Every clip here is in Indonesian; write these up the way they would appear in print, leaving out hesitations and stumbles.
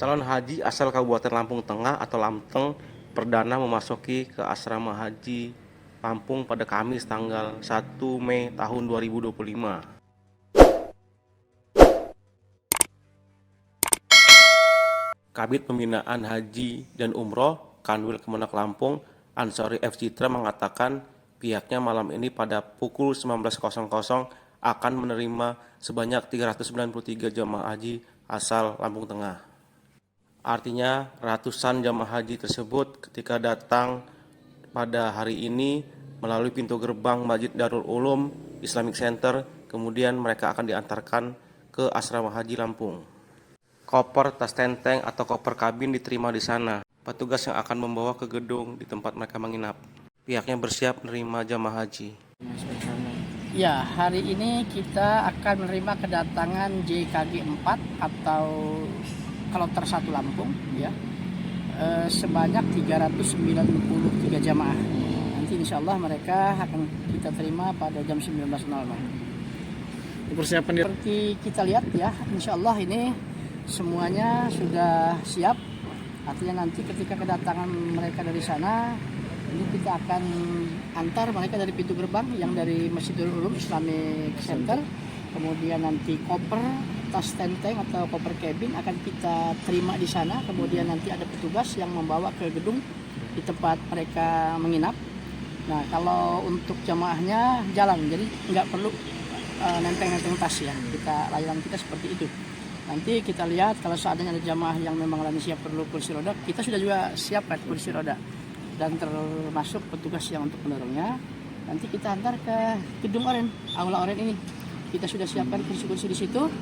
Calon haji asal Kabupaten Lampung Tengah atau Lamteng perdana memasuki ke asrama haji Lampung pada Kamis tanggal 1 Mei tahun 2025. Kabid Pembinaan Haji dan Umroh Kanwil Kemenak Lampung, Ansori F. Citra mengatakan pihaknya malam ini pada pukul 19.00 akan menerima sebanyak 393 jamaah haji asal Lampung Tengah. Artinya ratusan jamaah haji tersebut ketika datang pada hari ini melalui pintu gerbang Masjid Darul Ulum Islamic Center, kemudian mereka akan diantarkan ke asrama haji Lampung. Koper, tas tenteng atau koper kabin diterima di sana. Petugas yang akan membawa ke gedung di tempat mereka menginap. Pihaknya bersiap menerima jamaah haji. Ya, hari ini kita akan menerima kedatangan JKG 4 atau Kloter 1 Lampung ya. Sebanyak 393 jamaah. Nanti insya Allah mereka akan kita terima pada jam 19.00. Persiapan Seperti kita lihat ya, insya Allah ini semuanya sudah siap. Artinya nanti ketika kedatangan mereka dari sana, ini kita akan antar mereka dari pintu gerbang yang dari Masjidul Ulum Islamic Center. Kemudian nanti koper, tas tenteng atau koper cabin akan kita terima di sana. Kemudian nanti ada petugas yang membawa ke gedung di tempat mereka menginap. Nah, kalau untuk jamaahnya jalan, jadi nggak perlu nenteng-nenteng tas ya. Layanan kita seperti itu. Nanti kita lihat kalau seandainya ada jamaah yang memang lansia perlu kursi roda, kita sudah juga siapkan kursi roda dan termasuk petugas yang untuk mendorongnya. Nanti kita antar ke gedung Oren, Aula Oren ini. Kita sudah siapkan kursi-kursi di situ.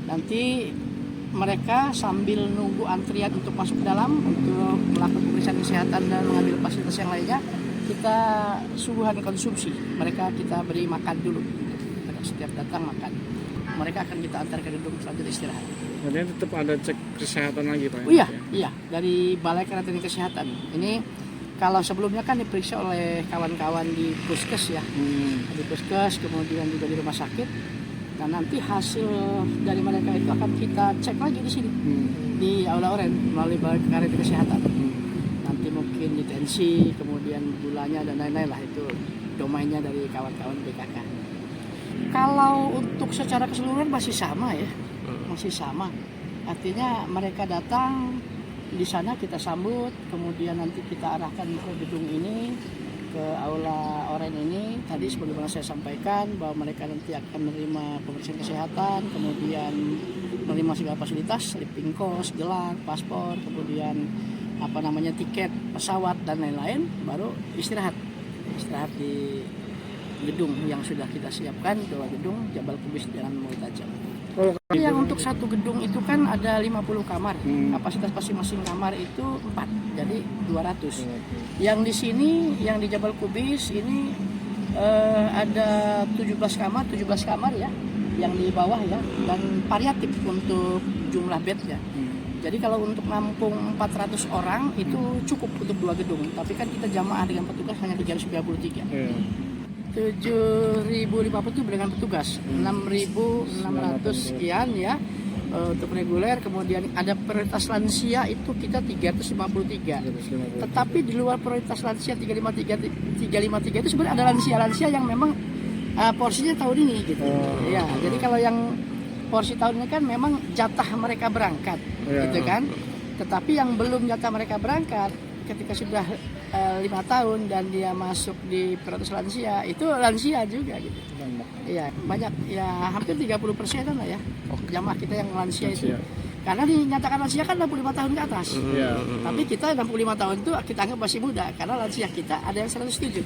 Nanti mereka sambil nunggu antrian untuk masuk ke dalam untuk melakukan pemeriksaan kesehatan dan mengambil fasilitas yang lainnya, kita suguhan konsumsi. Mereka kita beri makan dulu. Setiap datang makan. Mereka akan kita antar ke gedung selanjutnya istirahat. Kemudian tetap ada cek kesehatan lagi Pak? Oh iya, dari Balai Karantina Kesehatan. Ini kalau sebelumnya kan diperiksa oleh kawan-kawan di Puskes ya, di Puskes, kemudian juga di rumah sakit. Nah, nanti hasil dari mereka itu akan kita cek lagi di sini, di Aula Oren melalui Balai Karantina Kesehatan. Nanti mungkin di tensi, kemudian gulanya dan lain-lain lah, itu domainnya dari kawan-kawan BKK. Kalau untuk secara keseluruhan masih sama ya, masih sama. Artinya mereka datang di sana kita sambut, kemudian nanti kita arahkan ke gedung ini, ke Aula Oren ini. Tadi sebagaimana saya sampaikan bahwa mereka nanti akan menerima pemeriksaan kesehatan, kemudian menerima segala fasilitas, sleeping cost, gelang, paspor, kemudian tiket pesawat dan lain-lain, baru istirahat di gedung yang sudah kita siapkan, dua gedung Jabal Kubis Jalan Muitajam. Yang untuk satu gedung itu kan ada 50 kamar, kapasitas masing-masing kamar itu 4, jadi 200. Yang di sini, yang di Jabal Kubis ini ada 17 kamar ya, yang di bawah ya, dan variatif untuk jumlah bednya. Jadi kalau untuk nampung 400 orang itu cukup untuk 2 gedung, tapi kan kita jamaah dengan petugas hanya 333. 7.050 itu dengan petugas, 6.600 sekian ya untuk reguler. Kemudian ada prioritas lansia itu kita 353. Tetapi di luar prioritas lansia 353 itu sebenarnya ada lansia yang memang porsinya tahun ini gitu. Ya, jadi kalau yang porsi tahun ini kan memang jatah mereka berangkat, gitu kan. Tetapi yang belum jatah mereka berangkat, ketika sudah 5 tahun dan dia masuk di prioritas lansia, itu lansia juga gitu. Iya, banyak ya, hampir 30% lah ya jamaah kita yang lansia itu. Karena dinyatakan lansia kan 65 tahun ke atas. Tapi kita 65 tahun itu kita anggap masih muda karena lansia kita ada yang 107.